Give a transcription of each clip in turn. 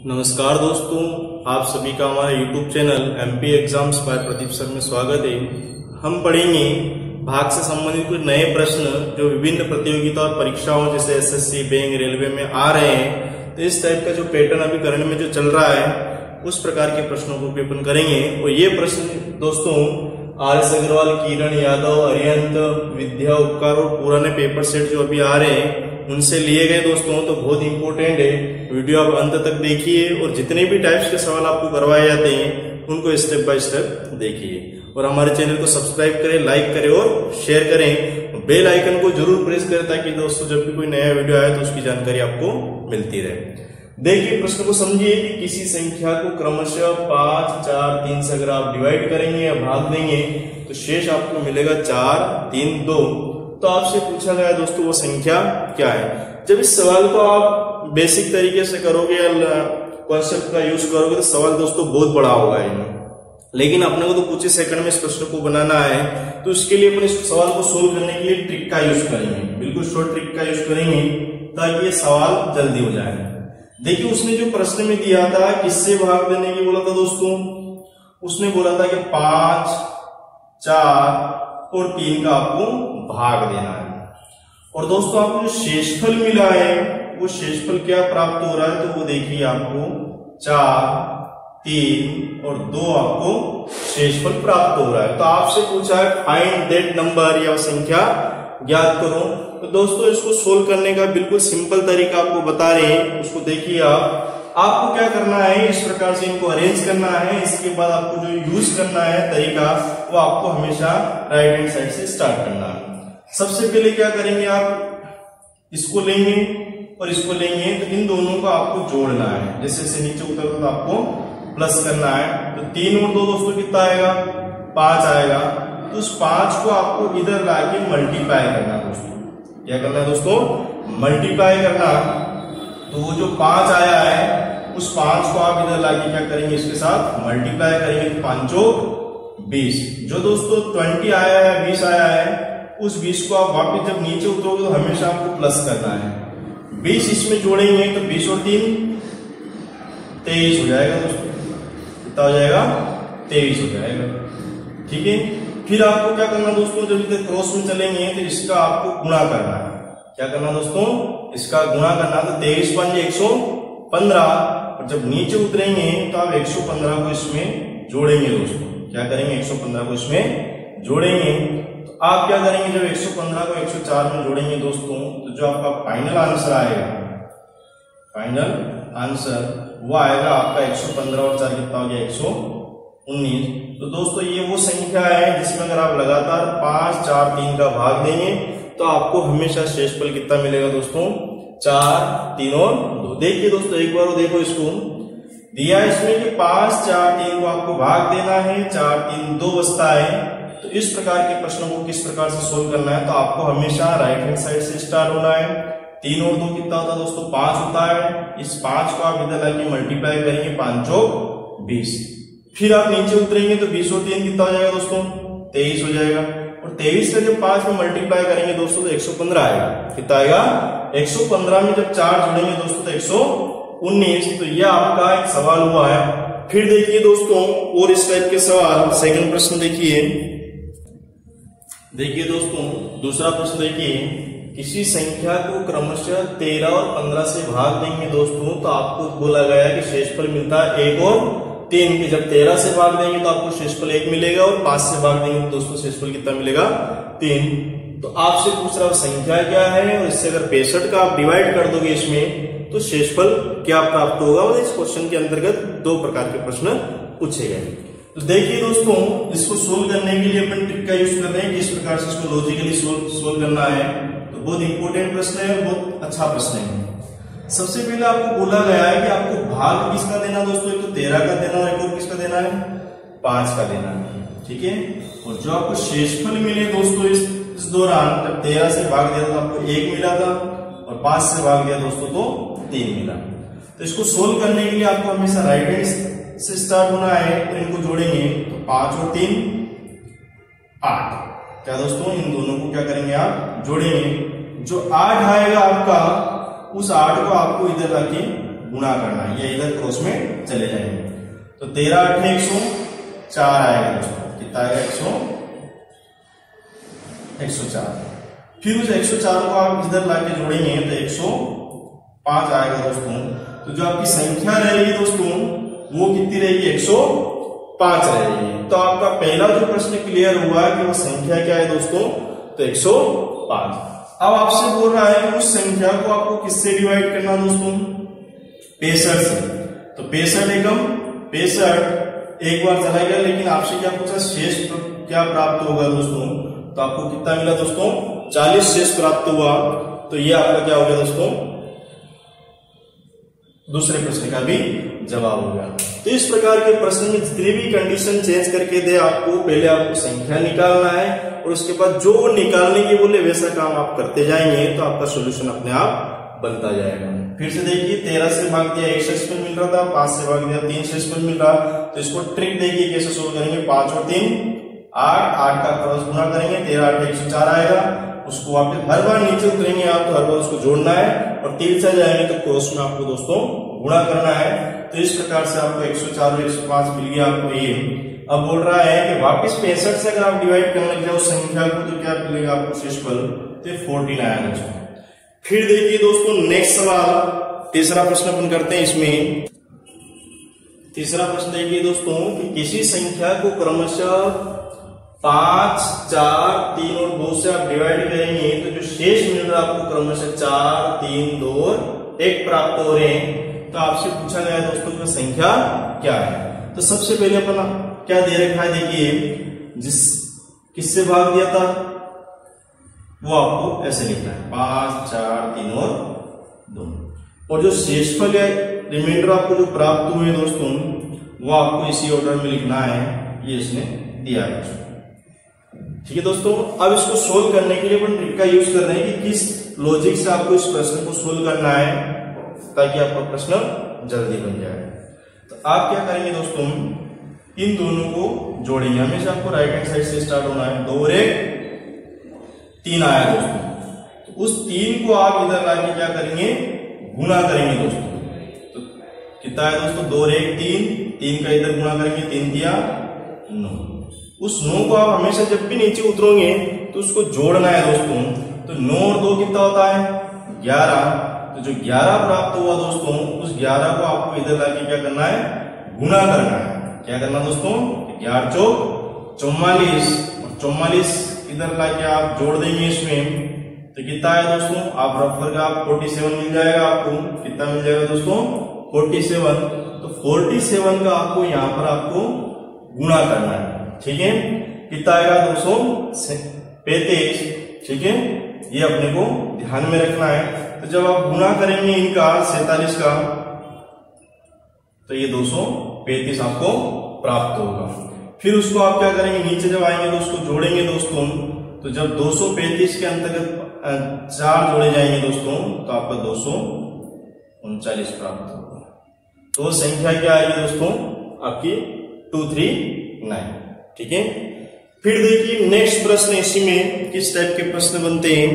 नमस्कार दोस्तों, आप सभी का हमारे YouTube channel MP exams by Pradeep sir में स्वागत है। हम पढ़ेंगे भाग से संबंधित कुछ नए प्रश्न जो विभिन्न प्रतियोगिता और परीक्षाओं जैसे SSC, बैंक, रेलवे में आ रहे हैं। तो इस टाइप का जो पैटर्न अभी करंट में जो चल रहा है उस प्रकार के प्रश्नों को भी अपन करेंगे। और ये प्रश्न दोस्तों RS अग्रवाल, किरण यादव, अरिहंत, विद्या उपकार और पुराने पेपर सेट जो अभी आ रहे हैं उनसे लिए गए दोस्तों। तो बहुत इंपॉर्टेंट है, वीडियो आप अंत तक देखिए और जितने भी टाइप्स के सवाल आपको करवाए जाते हैं उनको स्टेप बाय स्टेप देखिए। और हमारे चैनल को सब्सक्राइब करें, लाइक करें और शेयर करें। बेल आइकन को जरूर प्रेस करें ताकि दोस्तों जब भी कोई नया वीडियो आए तो उसकी जानकारी आपको मिलती रहे। देखिए प्रश्न को समझिए कि किसी संख्या को क्रमशः 5, 4, 3 से अगर आप डिवाइड करेंगे या भाग देंगे तो शेष आपको मिलेगा 4, 3, 2। तो आपसे पूछा गया दोस्तों वो संख्या क्या है। जब इस सवाल को आप बेसिक तरीके से करोगे या कॉन्सेप्ट का यूज करोगे तो सवाल दोस्तों बहुत बड़ा होगा इनमें, लेकिन अपने को तो कुछ ही सेकंड में इस प्रश्न को बनाना है। तो इसके लिए अपने इस सवाल को सोल्व करने के लिए ट्रिक का यूज करेंगे, बिल्कुल शॉर्ट ट्रिक का यूज करेंगे ताकि ये सवाल जल्दी हो जाए। देखिए उसने जो प्रश्न में दिया था किससे भाग देने की बोला था दोस्तों, उसने बोला था कि 5, 4 और 3 का आपको भाग देना है। और दोस्तों आपको जो शेषफल मिला है वो शेषफल क्या प्राप्त हो रहा है, तो वो देखिए आपको 4, 3 और 2 आपको शेषफल प्राप्त हो रहा है। तो आपसे पूछा है फाइंड दैट नंबर या संख्या ज्ञात करो। तो दोस्तों इसको सोल्व करने का बिल्कुल सिंपल तरीका आपको बता रहे हैं, उसको देखिए आपको क्या करना है, इस प्रकार से इनको अरेंज करना है। इसके बाद आपको जो यूज करना है तरीका वो आपको हमेशा राइट हैंड साइड से स्टार्ट करना है। सबसे पहले क्या करेंगे, आप इसको लेंगे और इसको लेंगे तो इन दोनों को आपको जोड़ना है। जैसे से नीचे उतरता तो आपको प्लस करना है। तो 3 और 2 दोस्तों कितना आएगा, 5 आएगा। तो उस 5 को आपको इधर लाके मल्टीप्लाई करना है दोस्तों। क्या करना है दोस्तों, मल्टीप्लाई करना। तो वो जो 5 आया है उस 5 को आप इधर लाके क्या करेंगे, इसके साथ मल्टीप्लाई करेंगे। तो 5 20। जो दोस्तों 20 आया है, 20 आया है, उस 20 को आप वापस जब नीचे उतरोगे तो हमेशा आपको प्लस करना है। 20 इसमें जोड़ेंगे तो 20 और 3 23 हो जाएगा दोस्तों। कितना हो जाएगा, 23 हो जाएगा। ठीक है, फिर आपको क्या करना दोस्तों, जब इधर क्रॉस में चलेंगे तो इसका आपको गुणा करना है। क्या करना दोस्तों, इसका गुणा करना। तो 23 × 5 = 115। और जब नीचे उतरेंगे तो आप 115 को इसमें जोड़ेंगे दोस्तों। क्या करेंगे, 115 को इसमें जोड़ेंगे। तो आप क्या करेंगे, जब 115 को 104 में जोड़ेंगे दोस्तों तो जो आपका फाइनल आंसर आएगा, फाइनल आंसर वो आएगा आपका 115 और 4 कितना हो गया, 119। तो दोस्तों ये वो संख्या है जिसमें अगर आप लगातार 5, 4, 3 का भाग देंगे तो आपको हमेशा शेषफल कितना मिलेगा दोस्तों, 4, 3 और 2। देखिए दोस्तों एक बार देखो, इसको दिया इसमें कि 5, 4, 3 को आपको भाग देना है, 4, 3, 2 बचता है। तो इस प्रकार के प्रश्नों को किस प्रकार से सोल्व करना है, तो आपको हमेशा राइट हैंड साइड से स्टार्ट होना है। 3 और 2 कितना होता है दोस्तों, 5 होता है। इस 5 को आप इधर लाके मल्टीप्लाई करेंगे, 5 × 20। फिर आप नीचे उतरेंगे तो 20 और 3 कितना हो जाएगा दोस्तों, 23 हो जाएगा। और 23 का जब 5 में मल्टीप्लाई करेंगे दोस्तों तो 115 आएगा। कितना आएगा, 115 में जब 4 जोड़ेंगे दोस्तों तो 119। तो यह आपका एक सवाल हुआ है। फिर देखिए दोस्तों और इस टाइप के सवाल, सेकंड प्रश्न देखिए दोस्तों दूसरा प्रश्न देखिए, किसी संख्या को क्रमशः 13 और 15 से भाग देंगे दोस्तों तो आपको बोला गया है कि शेषफल मिलता है 1 और 3 की। जब 13 से भाग देंगे तो आपको शेषफल 1 मिलेगा और 5 से भाग देंगे तो दोस्तों शेषफल कितना मिलेगा, 3। तो आपसे पूछ रहा संख्या क्या है और इससे अगर 65 का आप डिवाइड कर दोगे इसमें तो शेषफल क्या प्राप्त होगा। और इस क्वेश्चन के अंतर्गत 2 प्रकार के प्रश्न पूछे गए। तो देखिए दोस्तों इसको सोल्व करने के लिए अपन ट्रिक का यूज कर रहे हैं, किस प्रकार से इसको लॉजिकली सोल्व करना है। तो बहुत इंपॉर्टेंट प्रश्न है, बहुत अच्छा प्रश्न है। सबसे पहले आपको बोला गया है कि आपको भाग किसका देना दोस्तों, एक तो 13 का देना और एक और किसका देना है, 5 का देना है। ठीक है, और जो आपको शेषफल मिले दोस्तों इस दौरान, जब 13 से भाग दिया तो आपको 1 मिला था और 5 से भाग दिया दोस्तों तो 3 मिला। तो इसको सोल्व करने के लिए आपको हमेशा राइट हैंड से स्टार्ट होना है। तो इनको जोड़ेंगे तो 5 और 3 8। क्या दोस्तों, इन दोनों को क्या करेंगे, आप जोड़ेंगे। जो 8 आएगा आपका, उस 8 को आपको इधर लाके गुणा करना है, ये इधर क्रॉस में चले जाएंगे। तो 13 8 104 आएगा दोस्तों, कितना आएगा 104। फिर उस 104 को आप इधर लाके जोड़ेंगे तो 105 आएगा दोस्तों। तो जो आपकी संख्या रहेगी दोस्तों वो कितनी रहेगी, 105 रहेगी। तो आपका पहला जो प्रश्न क्लियर हुआ कि वो संख्या क्या है दोस्तों, तो 105। अब आपसे बोल रहा है कि उस संख्या को आपको किससे डिवाइड करना दोस्तों, 65 से। तो 65 एकम 65 एक बार चला गया, लेकिन आपसे क्या पूछा, शेष क्या प्राप्त होगा दोस्तों, तो आपको कितना मिला दोस्तों, 40 शेष प्राप्त हुआ। तो ये आपका क्या हो गया दोस्तों, दूसरे प्रश्न का भी जवाब हो गया। तो इस प्रकार के प्रश्न में जितनी भी कंडीशन चेंज करके दे आपको, पहले आपको संख्या निकालना है और उसके बाद जो निकालने की बोले वैसा काम आप करते जाएंगे तो आपका सोल्यूशन अपने आप बनता जाएगा। फिर से देखिए, 13 से भाग दिया 1 शेषफल मिल रहा था, 5 से भाग दिया 3 शेषफल मिल रहा। तो इसको ट्रिक देखिए कैसे सोल्व करेंगे, 5 और 3 8 का क्रॉस गुणा करेंगे, 13 8 104 आएगा। उसको वापस हर बार नीचे उतरेंगे आप तो हर बार उसको जोड़ना है और 3 से जाएंगे तो क्रॉस में आपको दोस्तों गुणा करना है। तो इस प्रकार से आपको 104 और 105 मिल गया आपको ये। अब बोल रहा है कि वापस 65 से अगर आप डिवाइड करने लग जाओ संख्या को तो क्या मिलेगा आपको शेषफल, तो 14 आया दोस्तों। फिर देखिए दोस्तों नेक्स्ट सवाल, तीसरा प्रश्न अपन करते हैं इसमें। तीसरा प्रश्न देखिए दोस्तों कि किसी संख्या को क्रमशः 5 4 3 और 2 से आप डिवाइड करेंगे तो जो शेष मिल रहा है आपको क्रमशः 4 3 2 और 1 प्राप्त हो रहे हैं। तो आपसे पूछा गया है दोस्तों कि संख्या क्या है। तो सबसे पहले अपन क्या दे रखा है, देखिए जिस किससे भाग दिया था वो आपको ऐसे लिखना है, 5 4 3 और 2। और जो शेषफल है रिमाइंडर आपको जो प्राप्त हुए दोस्तों वो आपको इसी ऑर्डर में लिखना है, ये इसने दिया है। ठीक है दोस्तों, अब इसको सोल्व करने के लिए अपन ट्रिक का यूज कर रहे हैं कि किस लॉजिक से आपको इस प्रश्न को सोल्व करना है ताकि आपका प्रश्न जल्दी बन जाए। तो आप क्या करेंगे दोस्तों, इन दोनों को जोड़ेंगे। हमेशा आपको राइट हैंड साइड से स्टार्ट होना है। 2 और 1 3 आया दोस्तों, तो उस 3 को आप इधर लाके क्या करेंगे, गुणा करेंगे दोस्तों। तो कितना है दोस्तों, 2 और 1 3 का इधर गुणा करेंगे, 3 दिया 9। उस 9 को आप हमेशा जब भी नीचे उतरोगे तो उसको जोड़ना है दोस्तों। तो 9 और 2 कितना होता है, 11। तो जो 11 प्राप्त हुआ दोस्तों उस 11 को आपको इधर लाके क्या करना है, गुणा करना है। क्या करना दोस्तों, 11 चौक 44 और 44 इधर लाके आप जोड़ देंगे इसमें तो कितना है दोस्तों, आप रफ का 47 मिल जाएगा आपको। कितना मिल जाएगा दोस्तों, 47। तो 47 का आपको यहाँ पर आपको गुणा करना है। ठीक है, कितना आएगा 235। ठीक है, ये अपने को ध्यान में रखना है। तो जब आप गुणा करेंगे इनका 47 का तो ये 235 आपको प्राप्त होगा। फिर उसको आप क्या करेंगे, नीचे जब आएंगे तो उसको जोड़ेंगे दोस्तों। तो जब 235 के अंतर्गत 4 जोड़े जाएंगे दोस्तों तो आपका 239 प्राप्त होगा। तो वो संख्या क्या आएगी दोस्तों, आपकी 239। ठीक है, फिर देखिए नेक्स्ट प्रश्न इसी में किस टाइप के प्रश्न बनते हैं।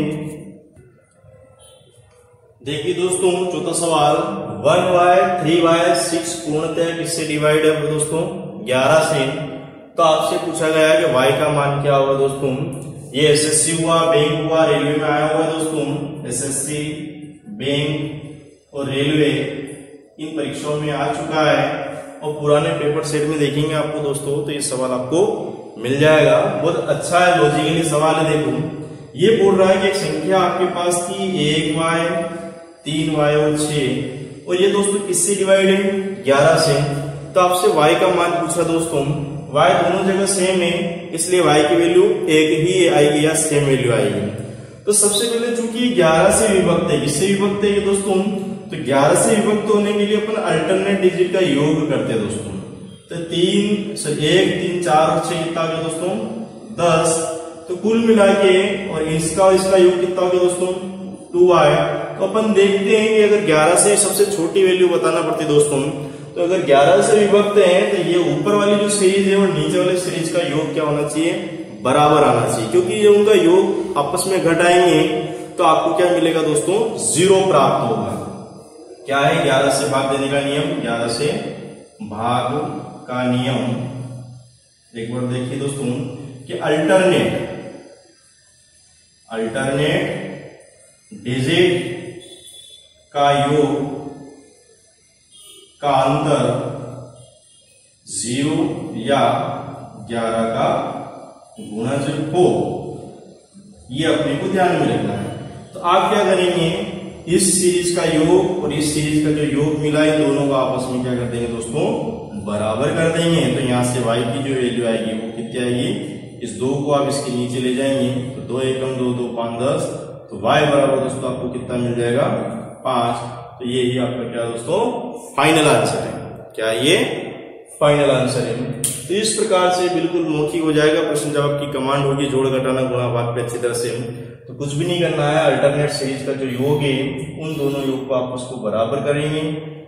देखिए दोस्तों चौथा सवाल, 1y 3y 6 पूर्णतः किससे डिवाइड है दोस्तों, 11 से। तो आपसे पूछा गया है कि y का मान क्या होगा दोस्तों। ये एसएससी हुआ, बैंक हुआ, रेलवे में आया हुआ है दोस्तों। एसएससी, बैंक और रेलवे इन परीक्षाओं में आ चुका है और पुराने पेपर सेट में देखेंगे आपको दोस्तों तो ये सवाल आपको मिल जाएगा। बहुत अच्छा है, लॉजिकली सवाल है। देखो ये बोल रहा है कि एक संख्या आपके पास थी 1y 3y और 6 और ये दोस्तों किससे डिवाइड है, 11 से। तो आपसे y का मान पूछा दोस्तों, y दोनों जगह सेम है इसलिए y की वैल्यू एक ही आएगी या सेम वैल्यू आएगी। तो सबसे पहले चूंकि 11 से विभक्त है, किससे विभक्त है ये दोस्तों, तो 11 से विभक्त होने के लिए अपन अल्टरनेट डिजिट का योग करते हैं दोस्तों। तो 1 3 4 और 6 कितना हो गया दोस्तों, 10। तो कुल मिला के और इसका योग कितना हो गया दोस्तों, 2y। तो अपन देखते हैं कि अगर 11 से सबसे छोटी वैल्यू बताना पड़ती दोस्तों, तो अगर 11 से विभक्त है तो ये ऊपर वाली जो सीरीज है और नीचे वाली सीरीज का योग क्या होना चाहिए, बराबर आना चाहिए। क्योंकि ये उनका योग आपस में घटाएंगे तो आपको क्या मिलेगा दोस्तों, 0 प्राप्त होगा। क्या है 11 से भाग देने का नियम, 11 से भाग का नियम। एक बार देखिए दोस्तों कि अल्टरनेट डिजिट का योग का अंतर 0 या 11 का गुणज हो, ये अपने को ध्यान में रखना है। तो आप क्या करेंगे, इस सीरीज का योग और इस सीरीज का जो योग मिला है दोनों को आपस में क्या कर देंगे दोस्तों, बराबर कर देंगे। तो यहां से y की जो वैल्यू आएगी वो कितनी आएगी, इस 2 को आप इसके नीचे ले जाएंगे तो 2 एकम 2 2 5 10, तो y बराबर दोस्तों आपको कितना मिल जाएगा 5। तो ये ही आपका क्या दोस्तों फाइनल आंसर है। क्या ये फाइनल आंसर है। तो इस प्रकार से बिल्कुल मौखिक हो जाएगा प्रश्न जब आपकी कमांड होगी जोड़ घटाना गुणा भाग पे अच्छी तरह से। तो कुछ भी नहीं करना है, अल्टरनेट सीरीज का जो योग है उन दोनों योग को आप उसको बराबर करेंगे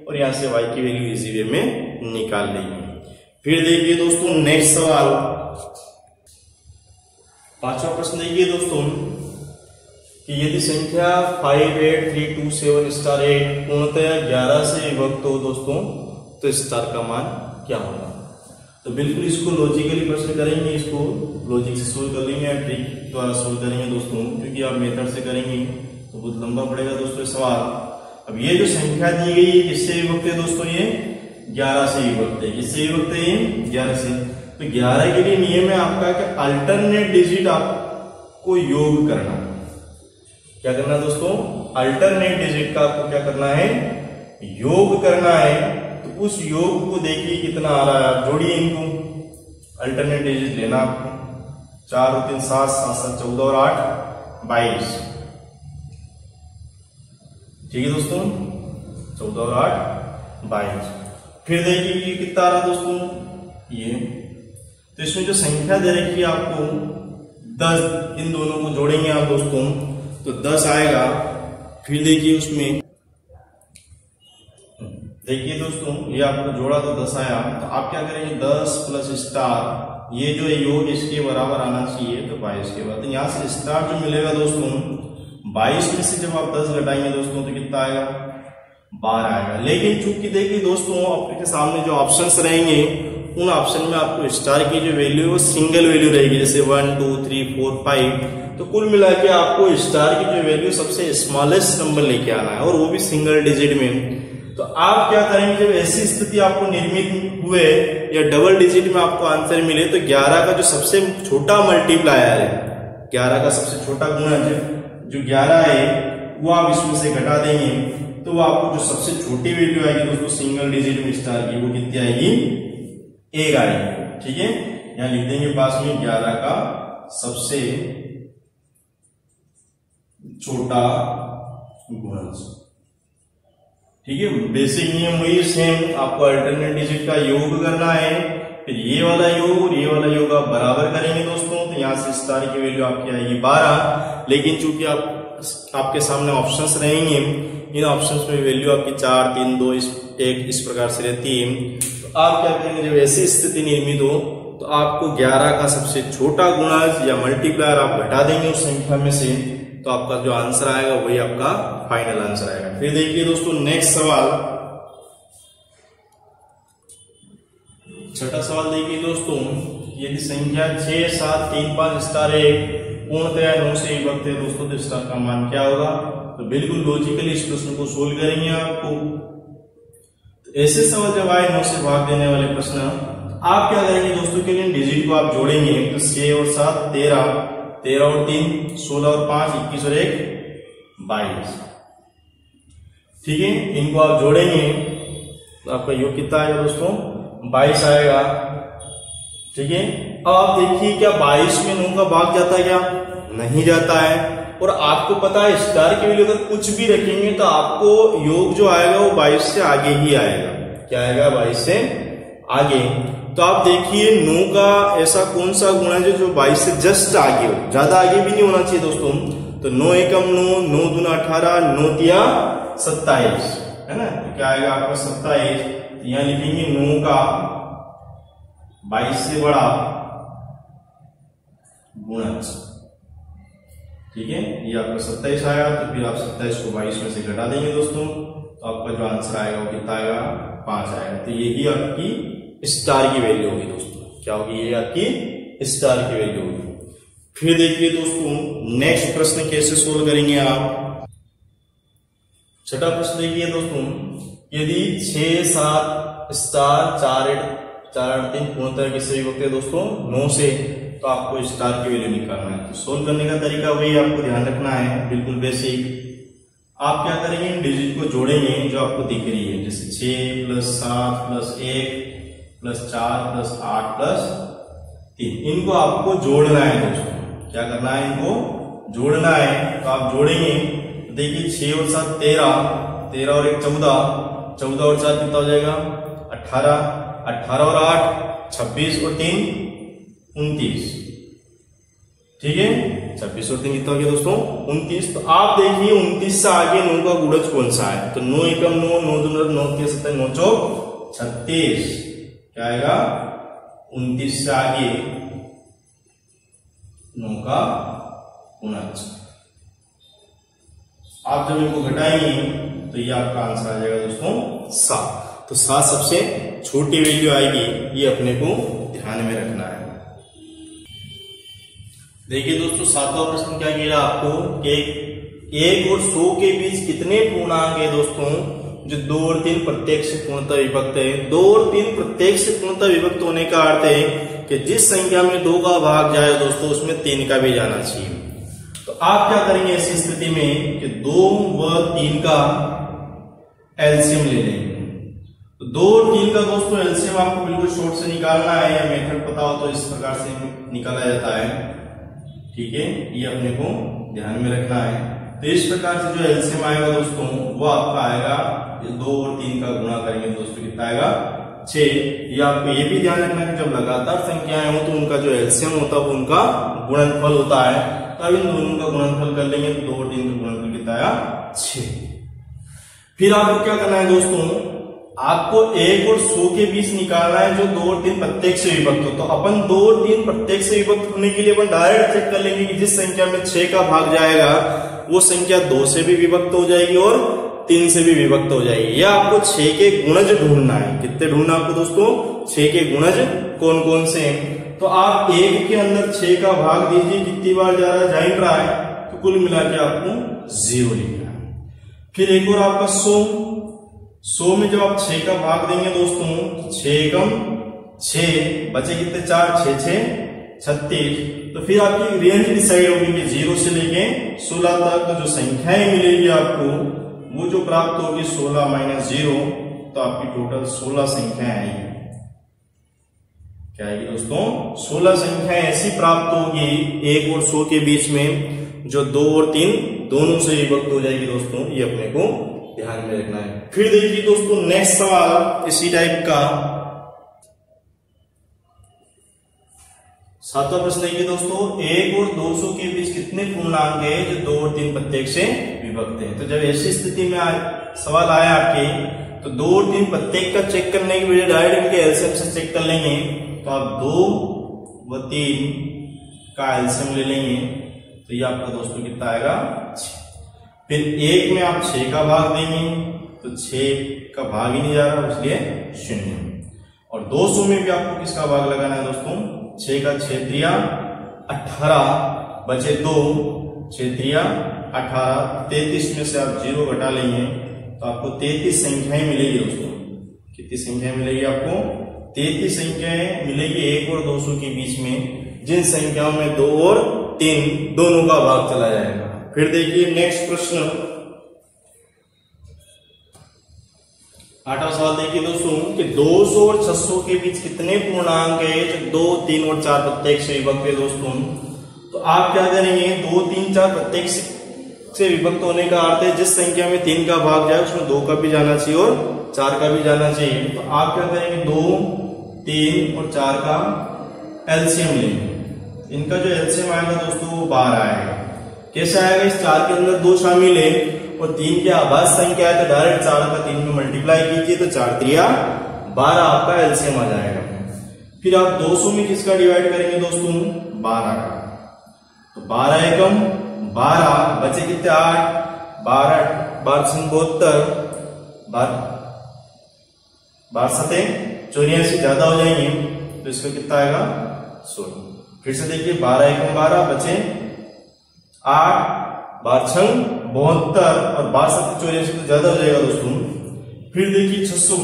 और यहां से y की वैल्यू इजी वे में निकाल लेंगे। फिर देखिए दोस्तों नेक्स्ट सवाल, 5वां प्रश्न देखिए दोस्तों कि यदि संख्या 58327 पूर्णतया 11 से विभक्त हो दोस्तों तो स्टार का मान क्या होगा। तो बिल्कुल इसको लॉजिकली प्रश्न करेंगे, इसको लॉजिक से सोल्व कर लेंगे, ट्रिक द्वारा सोल्व करेंगे दोस्तों, क्योंकि आप मेथड से करेंगे तो बहुत लंबा पड़ेगा दोस्तों सवाल। अब ये जो संख्या दी गई है किससे विभक्त है दोस्तों, ये 11 से विभक्त है। किससे विभक्त है, 11 से। तो 11 के लिए नियम है आपका कि अल्टरनेट डिजिट आपको योग करना। क्या करना है दोस्तों, अल्टरनेट डिजिट का आपको क्या करना है, योग करना है। तो उस योग को देखिए कितना आ रहा है, आप जोड़िए इनको, अल्टरनेट डिजिट लेना आपको। 4 और 3 7, 7 7 14 और 8 22। ठीक है दोस्तों, 14 और 8 22। फिर देखिए ये कितना आ रहा दोस्तों, ये। तो इसमें जो संख्या दे रखी है आपको 10, इन दोनों को जोड़ेंगे आप दोस्तों तो 10 आएगा। फिर देखिए उसमें देखिए दोस्तों ये आपको जोड़ा तो 10 आया, तो आप क्या करेंगे 10 प्लस स्टार, ये जो योग इसके बराबर आना चाहिए तो 22 के बाद। तो यहाँ से स्टार जो मिलेगा दोस्तों 22 में से जब आप 10 घटाएंगे दोस्तों तो कितना आएगा, 12 आएगा। लेकिन चूंकि देखिए दोस्तों आपके सामने जो ऑप्शंस रहेंगे उन ऑप्शन में आपको स्टार की जो वैल्यू है वो सिंगल वैल्यू रहेगी, जैसे 1 2 3 4 5। तो कुल मिला के आपको स्टार की जो वैल्यू सबसे स्मॉलेस्ट नंबर लेके आना है और वो भी सिंगल डिजिट में। तो आप क्या करेंगे, जब ऐसी स्थिति आपको निर्मित हुए या डबल डिजिट में आपको आंसर मिले तो 11 का जो सबसे छोटा मल्टीप्लायर है, 11 का सबसे छोटा गुणज जो 11 है वो आप इसमें से घटा देंगे तो वो आपको जो सबसे छोटी वैल्यू आएगी दोस्तों सिंगल डिजिट में स्टार की वो कितनी आएगी, 1 आएगी। ठीक है, यहां लिख देंगे पास में 11 का सबसे छोटा गुणज। ठीक है, बेसिक नियम वही सेम, आपको अल्टरनेट डिजिट का योग करना है। फिर ये वाला योग और ये वाला योग आप बराबर करेंगे दोस्तों, तो यहां से स्टार की वैल्यू आपकी आएगी 12। लेकिन चूंकि आपके सामने ऑप्शंस रहेंगे, इन ऑप्शंस में वैल्यू आपकी 4 3 2 1 इस प्रकार से रहती है। तो आप क्या करेंगे, जब ऐसी स्थिति निर्मित हो तो आपको 11 का सबसे छोटा गुणज या मल्टीप्लायर आप घटा देंगे उस संख्या में से, तो आपका जो आंसर आएगा वही आपका फाइनल आंसर आएगा। फिर देखिए दोस्तों नेक्स्ट सवाल, 6ठा सवाल देखिए दोस्तों, यदि संख्या 6 7 3 5 स्टार 1 पूर्णतया 9 से विभक्त है दोस्तों तो स्टार का मान क्या होगा। तो बिल्कुल लॉजिकली इस प्रश्न को सोल्व करेंगे आपको। तो ऐसे सवाल जब आए 9 से भाग देने वाले प्रश्न, आप क्या करेंगे दोस्तों के लिए डिजिट को आप जोड़ेंगे तो 6 और 7 13, 13 और 3 16 और 5 21 और 1 22। ठीक है, इनको आप जोड़ेंगे तो आपका योग कितना आएगा दोस्तों, 22 आएगा। ठीक है, अब आप देखिए क्या 22 में 9 का भाग जाता है, क्या नहीं जाता है। और आपको पता है स्टार की वैल्यू अगर कुछ भी रखेंगे तो आपको योग जो आएगा वो 22 से आगे ही आएगा। क्या आएगा, 22 से आगे। तो आप देखिए 9 का ऐसा कौन सा गुणा है जो 22 से जस्ट आगे हो, ज्यादा आगे भी नहीं होना चाहिए दोस्तों। तो 9 एकम 9, 9 दूना 18, 9 तिया 27, है ना। तो क्या आएगा आपका 27। तो यहां लिखेंगे 9 का 22 से बड़ा गुणज। ठीक है, ये आपका 27 आया। तो फिर आप 27 को 22 में से घटा देंगे दोस्तों, तो तो आपका जो आंसर आएगा वो कितना आएगा 5 आएगा। तो यही आपकी स्टार की वैल्यू होगी दोस्तों। क्या होगी? ये आपकी स्टार की वैल्यू होगी। फिर देखिए दोस्तों नेक्स्ट प्रश्न कैसे सोल्व करेंगे आप। छठा प्रश्न देखिए दोस्तों, यदि 6, 7 स्टार 4, 8, 3 पूर्णतः किससे विभक्त है दोस्तों? 9 से। तो आपको स्टार की वैल्यू निकालना है। तो सोल्व करने का तरीका वही आपको ध्यान रखना है, बिल्कुल बेसिक। आप क्या करेंगे? इन डिजिट को जोड़ेंगे जो आपको दिख रही है, जैसे 6 + 7 + 1 + 4 + 8 + 3। इनको आपको जोड़ना है दोस्तों। क्या करना है? इनको जोड़ना है। तो आप जोड़ेंगे, देखिए 6 और 7 13, 13 और 1 14, 14 और 4 कितना हो जाएगा? 18, 18 और 8 26 और 3 29। ठीक है, 26 और 3 कितना हो गया दोस्तों? 29। तो आप देखिए 29 से आगे 9 का गुणज कौन सा है? तो 9 एकम 9, 9 दूना 9, 3 7 9 चौक 36। क्या आएगा? 29 से आगे 9 का गुणज। आप जब इनको घटाएंगे तो ये आपका आंसर आ जाएगा दोस्तों 7। तो 7 सबसे छोटी वैल्यू आएगी, ये अपने को ध्यान में रखना है। देखिए दोस्तों 7वां प्रश्न क्या कह रहा है आपको कि 1 और 100 के बीच कितने पूर्णांक है दोस्तों जो 2 और 3 प्रत्येक से पूर्णतः विभक्त है। 2 और 3 प्रत्येक से पूर्णतः विभक्त होने का अर्थ है कि जिस संख्या में 2 का भाग जाए दोस्तों उसमें 3 का भी जाना चाहिए। तो आप क्या करेंगे ऐसी स्थिति में कि 2 व 3 का एलसीएम ले लेंगे। तो 2 और 3 का दोस्तों एलसीएम आपको बिल्कुल शॉर्ट से निकालना है, या मेथड पता हो तो इस प्रकार से निकाला जाता है। ठीक है, ये अपने को ध्यान में रखना है। तो इस प्रकार से जो एलसीएम आएगा दोस्तों वो आपका आएगा 2 और 3 का गुणा करेंगे दोस्तों कितना आएगा? 6। ये आपको ये भी ध्यान रखना है कि जब लगातार संख्याएं हो तो उनका जो एलसीएम होता है वो उनका गुणनफल होता है। अब इन दोनों का गुणनफल कर लेंगे तो 2 और 3 का गुणनफल कितना आया? 6। फिर आपको क्या करना है दोस्तों? आपको 1 और 100 के बीच निकालना है जो 2 और 3 प्रत्येक से विभक्त हो। तो अपन 2 और 3 प्रत्येक से विभक्त होने के लिए अपन डायरेक्ट चेक कर लेंगे कि जिस संख्या में 6 का भाग जाएगा वो संख्या 2 से भी विभक्त हो जाएगी और 3 से भी विभक्त हो जाएगी। या आपको 6 के गुणज ढूंढना है। कितने ढूंढना आपको दोस्तों? 6 के गुणज कौन कौन से हैं? तो आप 1 के अंदर 6 का भाग दीजिए, कितनी बार जा रहा है? जा ही रहा है, तो कुल मिला के आपको 0 लिखना है। फिर एक और आपका 100 में जब आप 6 का भाग देंगे दोस्तों, 6 एकम 6 बचे कितने? 4, 6 6 36। तो फिर आपकी रेंज डिसाइड होगी कि 0 से लेके 16 तक। तो जो संख्याएं मिलेगी आपको वो जो प्राप्त होगी 16 - 0, तो आपकी टोटल 16 संख्याएं आएगी। क्या आएगी दोस्तों? 16 संख्याएं ऐसी प्राप्त होगी 1 और 100 के बीच में जो 2 और 3 दोनों से विभक्त हो जाएगी दोस्तों। ये अपने को ध्यान में रखना है। फिर देखिए दोस्तों नेक्स्ट सवाल इसी टाइप का 7वां प्रश्न देखिए दोस्तों, 1 और 200 के बीच कितने पूर्णांक है जो 2 और 3 प्रत्येक से विभक्त है। तो जब ऐसी स्थिति में सवाल आया आपके, तो 2 और 3 प्रत्येक का चेक करने के बजाय डायरेक्ट इनके एलसीएम से चेक कर लेंगे। तो आप 2 व 3 का एलसीएम ले लेंगे तो ये आपका दोस्तों कितना आएगा? 6। फिर 1 में आप 6 का भाग देंगे तो 6 का भाग ही नहीं जा रहा, इसलिए 0। और 200 में भी आपको किसका भाग लगाना है दोस्तों? 6 का 6 3 18 बचे 2, 6 3 18। 33 में से आप 0 घटा लेंगे तो आपको 33 संख्याएं मिलेगी दोस्तों। कितनी संख्याएं मिलेगी आपको? 33 संख्याएं मिलेगी 1 और 200 के बीच में, जिन संख्याओं में 2 और 3 दोनों का भाग चला जाएगा। फिर देखिए नेक्स्ट प्रश्न 8वां सवाल देखिए दोस्तों कि 200 और 600 के बीच कितने पूर्णांक है जो 2, 3 और 4 प्रत्येक से विभक्त है दोस्तों। तो आप क्या करेंगे? 2, 3, 4 प्रत्येक से विभक्त होने का अर्थ है जिस संख्या में 3 का भाग जाए उसमें 2 का भी जाना चाहिए और 4 का भी जाना चाहिए। तो आप क्या करेंगे? 2, 3 और 4 का एलसीएम लेंगे। इनका जो एलसीएम आएगा दोस्तों वो 12 आएगा। कैसे आएगा? इस 4 के अंदर 2 शामिल है और 3 की आभाज्य संख्या है तो डायरेक्ट 4 का 3 में मल्टीप्लाई कीजिए तो 4 3 12 आपका एलसीएम आ जाएगा। फिर आप 200 में किसका डिवाइड करेंगे दोस्तों? 12 का। तो 12 एकम 12 बचे कितने? 8, 12 12 72 12 सतह 84 ज्यादा हो जाएंगे तो इसका कितना आएगा 16। फिर से देखिए 12 एकम 12 बचे 8, 12 छंग 72 और 12 सतह 84 तो ज्यादा हो जाएगा दोस्तों। फिर देखिए 600,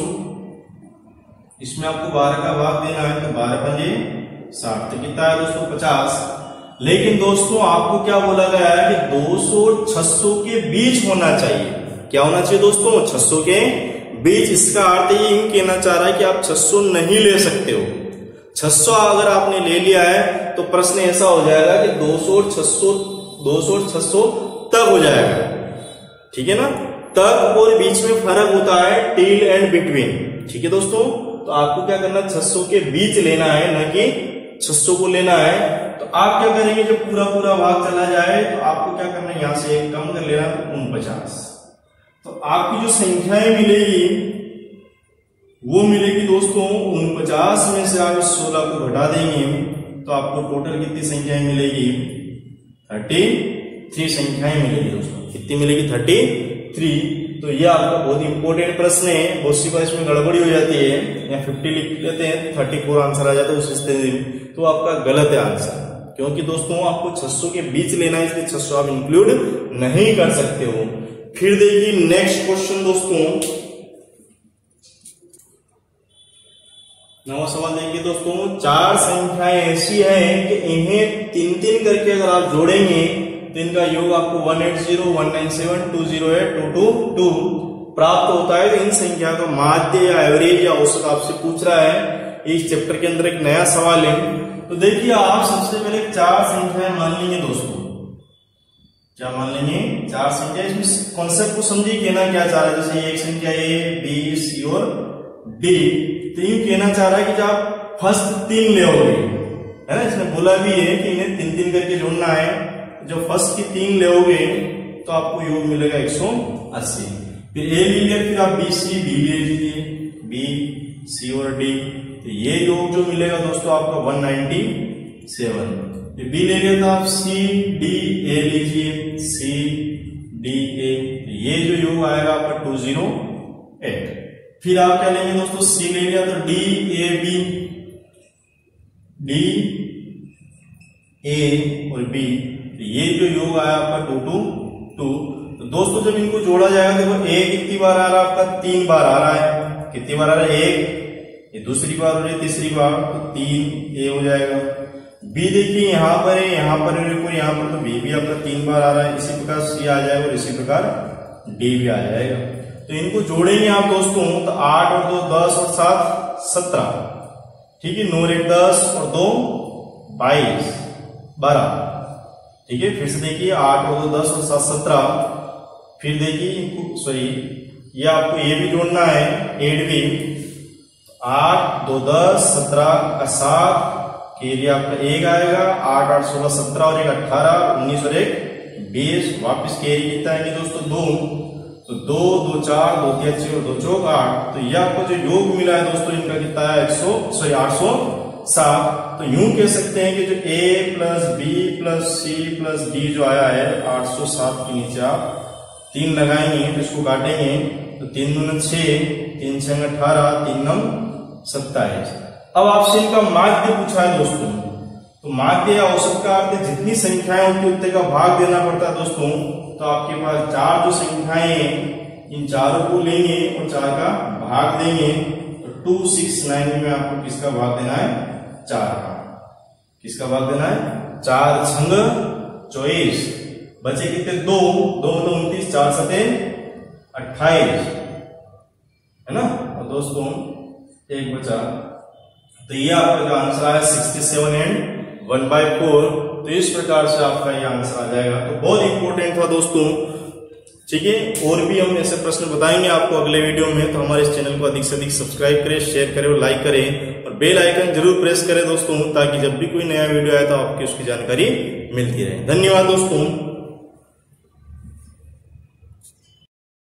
इसमें आपको 12 का भाग देना है तो 12 पंजे 60 तो कितना है दोस्तों 50। लेकिन दोस्तों आपको क्या बोला गया है कि 200 और 600 के बीच होना चाहिए। क्या होना चाहिए दोस्तों 600 के बीच। इसका अर्थ ये कहना चाह रहा है कि आप 600 नहीं ले सकते हो। 600 अगर आपने ले लिया है तो प्रश्न ऐसा हो जाएगा कि 200 और 600 तक हो जाएगा, ठीक है ना। तक और बीच में फर्क होता है टिल एंड बिटवीन, ठीक है दोस्तों। तो आपको क्या करना है 600 के बीच लेना है, न कि 600 को लेना है। तो आप क्या करेंगे जब पूरा पूरा भाग चला जाए तो आपको क्या करना है, यहां से एक कम कर लेना तो 49। तो आपकी जो संख्याएं मिलेगी वो मिलेगी दोस्तों 49 में से आप 16 को घटा देंगे तो आपको टोटल कितनी संख्याएं मिलेगी 33 संख्याएं मिलेगी दोस्तों। कितनी मिलेगी 33। तो ये आपका बहुत इंपॉर्टेंट प्रश्न है। बहुत सी बार इसमें गड़बड़ी हो जाती है, या 50 लिख लेते हैं 34 आंसर आ जाता है उस स्थिति में, तो आपका गलत है आंसर। क्योंकि दोस्तों आपको 600 के बीच लेना है, इसलिए 600 आप इंक्लूड नहीं कर सकते हो। फिर देखिए नेक्स्ट क्वेश्चन दोस्तों, नवा सवाल देखिए दोस्तों। 4 संख्याएं ऐसी हैं कि इन्हें 3-3 करके अगर आप जोड़ेंगे तो इनका योग आपको 180, 197, 208, 222 प्राप्त होता है। तो इन संख्या का माध्य या एवरेज या औसत आपसे पूछ रहा है। इस चैप्टर के अंदर एक नया सवाल है। तो देखिए आप सबसे पहले 4 संख्याएं मान लेंगे दोस्तों। क्या मान लेंगे 4 संख्या। इसमें कॉन्सेप्ट को समझिए, कहना क्या चाह रहा है। जैसे एक संख्या ए, बी, सी और डी, तो यूं कहना चाह रहा है कि जब आप फर्स्ट 3 ले आओगे, है ना, इसने बोला भी है कि इन्हें 3-3 करके जोड़ना है। जब फर्स्ट की 3 ले आओगे तो आपको योग मिलेगा 180। फिर ए ले लिया, फिर आप बी सी डी ले लीजिए, बी सी और डी, तो ये योग जो मिलेगा दोस्तों आपका 197। फिर बी ले लिया तो आप सी डी ए लीजिए, सी डी ए, तो ये जो योग आएगा आपका 208। फिर आप क्या लेंगे दोस्तों, सी ले लिया तो D A B, D A और बी, तो ये जो योग आया आपका 222। तो दोस्तों जब इनको जोड़ा जाएगा देखो ए कितनी बार आ रहा है आपका 3 बार आ रहा है। कितनी बार आ रहा है 1, ये दूसरी बार हो रही है, तीसरी बार तो 3 ए हो जाएगा। बी देखिए यहाँ पर है, यहाँ पर है और यहाँ पर, तो बी भी आपका 3 बार आ रहा है। इसी प्रकार सी आ जाएगा और इसी प्रकार डी भी आ जाएगा। तो इनको जोड़ेंगे आप दोस्तों तो 8 और 2 10 और 7 17, ठीक है। 9 और 1 10 और 2 22 12, ठीक है। फिर से देखिए 8 और 2 10 और 7 17। फिर देखिए सॉरी ये आपको ये भी जोड़ना है 8 भी, 8 2 10 17 का 7 के लिए आपका 1 आएगा। 8 8 16 17 और 1 18, 19 और 1 20। वापिस कैरी कितना आएंगे दोस्तों 2, तो 2 2 4 2 3 6 और 2 4 8। तो ये आपको जो योग मिला है दोस्तों इनका कितना है 807। तो यूं कह सकते हैं कि जो a plus B plus C plus D जो आया है 807 के नीचे आप 3 लगाएंगे तो इसको काटेंगे तो 3 दूनी 6, 3 6 18, 3 9 27। अब आपसे इनका माध्य पूछा है दोस्तों। तो माध्य या औसत का अर्थ जितनी संख्याएं होती उतने का भाग देना पड़ता है दोस्तों। तो आपके पास 4 जो संख्याएं हैं इन चारों को लेंगे और 4 का भाग देंगे तो 269 में आपको किसका भाग देना है 4 का। किसका भाग देना है 4 छंग 24, बचे कितने 2 2 29, 4 7 28, है ना। और दोस्तों 1 बचा, तो ये आपका जो आंसर आया 67 एंड 1/4। तो इस प्रकार से आपका ये आंसर आ जाएगा। तो बहुत इंपॉर्टेंट था दोस्तों, ठीक है। और भी हम ऐसे प्रश्न बताएंगे आपको अगले वीडियो में। तो हमारे इस चैनल को अधिक से अधिक सब्सक्राइब करें, शेयर करें और लाइक करें और बेल आइकन जरूर प्रेस करें दोस्तों, ताकि जब भी कोई नया वीडियो आए तो आपकी उसकी जानकारी मिलती रहे। धन्यवाद दोस्तों।